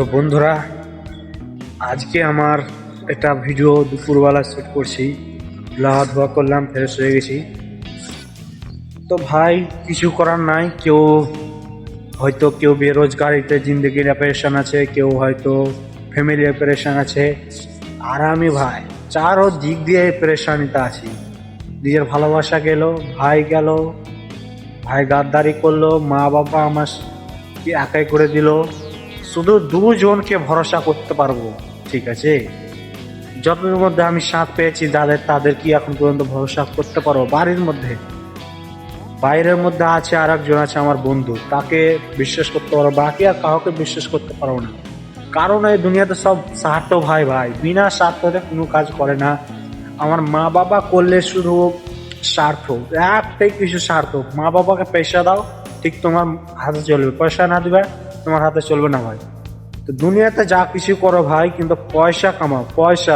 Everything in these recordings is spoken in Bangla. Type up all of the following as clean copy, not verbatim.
তো বন্ধুরা, আজকে আমার একটা ভিডিও দুপুরবেলা শ্যুট করছি। লাহা ধোয়া করলাম, ফ্রেশ হয়ে গেছি। তো ভাই কিছু করার নাই, কেউ বেরোজগারিতে জিন্দগির পেরেশান আছে, কেউ হয়তো ফ্যামিলির পেরেশান আছে। আর আমি ভাই চারো দিক দিয়ে পেরেশানিতে আছি। নিজের ভালোবাসা গেল, ভাই গাদ্দারি করলো, মা বাবা আমার কি একাই করে দিল। শুধু দুজনকে ভরসা করতে পারবো, ঠিক আছে? যতদিন মধ্যে আমি সাথ পেয়েছি তাদের কি এখন পর্যন্ত ভরসা করতে পারবো? বাড়ির মধ্যে, বাইরের মধ্যে আছে আর একজন আছে আমার বন্ধু, তাকে বিশ্বাস করতে পারবো, বাকি আর কাউকে বিশ্বাস করতে পারবো না। কারণ এই দুনিয়াতে সব স্বার্থ ভাই, বিনা স্বার্থতে কোনো কাজ করে না। আমার মা বাবা করলে শুধু স্বার্থ, একটাই কিছু স্বার্থ। মা বাবাকে পয়সা দাও, ঠিক তোমার হাতে চলবে, পয়সা না দিবে তোমার হাতে চলবে না ভাই। তো দুনিয়াতে যা কিছু করো ভাই, কিন্তু পয়সা কামাও। পয়সা,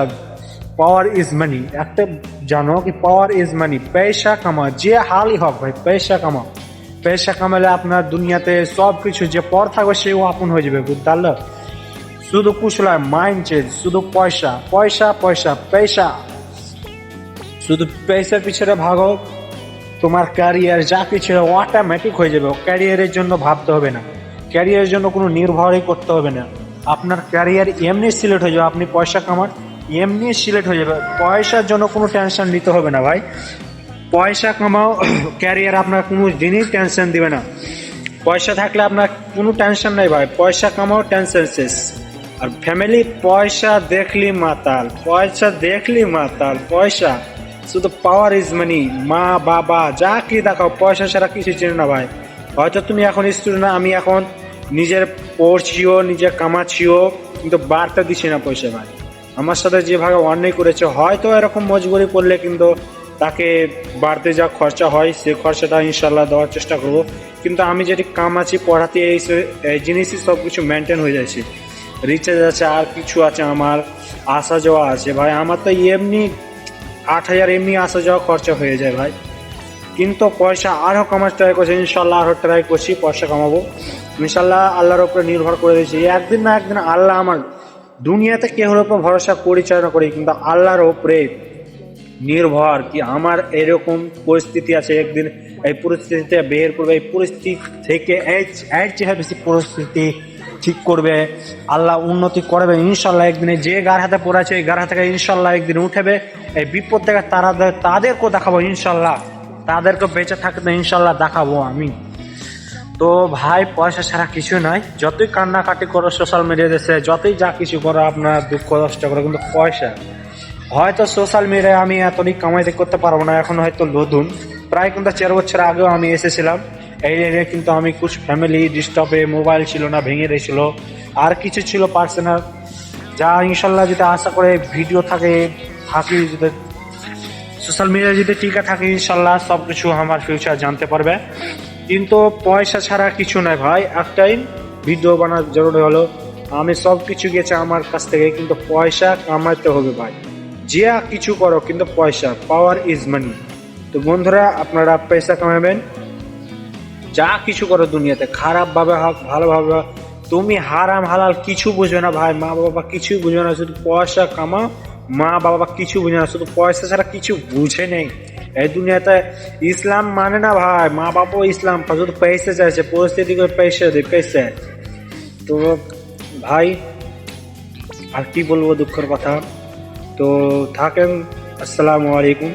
পাওয়ার ইজ মানি, একটা জানো কি? Power is money. পয়সা কামাও, যে হালই হোক ভাই, পয়সা কামাও। পয়সা কামালে আপনার দুনিয়াতে সব কিছু যে পর থাকবে সেও আপন হয়ে যাবে, বুঝতে পারলো? শুধু কুশলায় মাইন্ড চেঞ্জ, শুধু পয়সা পয়সা পয়সা পয়সা, শুধু পয়সার পিছনে ভাগো। তোমার ক্যারিয়ার যা কিছু অটোমেটিক হয়ে যাবে। ক্যারিয়ারের জন্য ভাবতে হবে না, ক্যারিয়ারের জন্য কোনো নির্ভরই করতে হবে না। আপনার ক্যারিয়ার এমনি সিলেক্ট হয়ে যাবে, আপনি পয়সা কামান এমনি সিলেক্ট হয়ে যাবে। পয়সার জন্য কোনো টেনশন নিতে হবে না ভাই। পয়সা কামাও, ক্যারিয়ার আপনার কোনো দিনই টেনশন দিবে না। পয়সা থাকলে আপনার কোনো টেনশন নাই ভাই। পয়সা কামাও, টেনশন শেষ। আর ফ্যামিলি, পয়সা দেখলি মাতাল, পয়সা দেখলি মাতাল, পয়সা শুধু পাওয়ার ইজ মানি। মা বাবা যা কি দেখাও, পয়সা ছাড়া কিছু চেনে না ভাই। হয়তো তুমি এখন স্টুডেন্ট, আমি এখন নিজের পড়ছিও, নিজে কামাচ্ছিও, কিন্তু বার্তা দিচ্ছি না পয়সা ভাই। আমার সাথে যেভাবে অন্যায় করেছে, হয়তো এরকম মজবুরি পড়লে কিন্তু তাকে বাড়তে যা খরচা হয় সে খরচাটা ইনশাল্লাহ দেওয়ার চেষ্টা করব। কিন্তু আমি যেটি কামাচ্ছি, পড়াতে এই জিনিসই সব কিছু মেনটেন হয়ে যাচ্ছে। রিচার্জ আছে, আর কিছু আছে, আমার আসা যাওয়া আছে ভাই। আমার তো এমনি 8,000 এমনি আসা যাওয়া খরচা হয়ে যায় ভাই। কিন্তু পয়সা আরও কামার ট্রাই করছি, ইনশাল্লাহ আরও ট্রাই করছি, পয়সা কামাবো ইনশাল্লাহ। আল্লাহর উপরে নির্ভর করে দিয়েছি, একদিন না একদিন আল্লাহ আমার, দুনিয়াতে কেউর উপর ভরসা পরিচালনা করি, কিন্তু আল্লাহর উপরে নির্ভর কি আমার এরকম পরিস্থিতি আছে, একদিন এই পরিস্থিতিতে বের করবে, এই পরিস্থিতি থেকে এর চেয়ে বেশি পরিস্থিতি ঠিক করবে আল্লাহ, উন্নতি করবে ইনশাল্লাহ। একদিনে যে গার হাতে পড়েছে, এই গার হাতে ইনশাল্লাহ একদিন উঠেবে। এই বিপদ থেকে তাদেরকেও দেখাবো ইনশাল্লাহ, তাদেরকে বেঁচে থাকতে ইনশাল্লাহ দেখাবো আমি। তো ভাই পয়সা ছাড়া কিছু নাই। যতই কান্নাকাটি করো সোশ্যাল মিডিয়াতে, যতই যা কিছু করো, আপনার দুঃখ কষ্ট করো, কিন্তু পয়সা, হয়তো সোশ্যাল মিডিয়ায় আমি এতদিন কামাইতে করতে পারবো না, এখন হয়তো নতুন, প্রায় কিন্তু 4 বছর আগেও আমি এসেছিলাম এই লাইনে। কিন্তু আমি কুछ ফ্যামিলি ডিস্টার্বে, মোবাইল ছিল না, ভেঙে গেছিল, আর কিছু ছিল পার্সোনাল, যা ইনশাল্লাহ যদি আশা করে ভিডিও থাকি যদি সোশ্যাল মিডিয়া যদি টিকা থাকে, ইনশাল্লাহ সব কিছু আমার ফিউচার জানতে পারবে। কিন্তু পয়সা ছাড়া কিছু নাই ভাই। একটাই ভিডিও বানার জরুরি হলো, আমি সব কিছু গেছে আমার কাছ থেকে, কিন্তু পয়সা কামাতে হবে ভাই। যে কিছু করো, কিন্তু পয়সা, পাওয়ার ইজ মানি। তো বন্ধুরা, আপনারা পয়সা কামাবেন, যা কিছু করো দুনিয়াতে, খারাপ ভাবে হোক ভালোভাবে হোক, তুমি হারাম হালাল কিছু বুঝবে না ভাই। মা বাবা কিছুই বুঝবে না, শুধু পয়সা কামাও। মা বাবা কিছু বুঝে না, শুধু পয়সা ছাড়া কিছু বুঝে নেই এই দুনিয়াতে। ইসলাম মানে না ভাই, মা বাবাও ইসলাম, শুধু পয়সা চাইছে, পরিস্থিতি করে পয়সা দেয়, পয়সা। তো ভাই আর কি বলবো, দুঃখের কথা। তো থাকেন, আসসালামু আলাইকুম।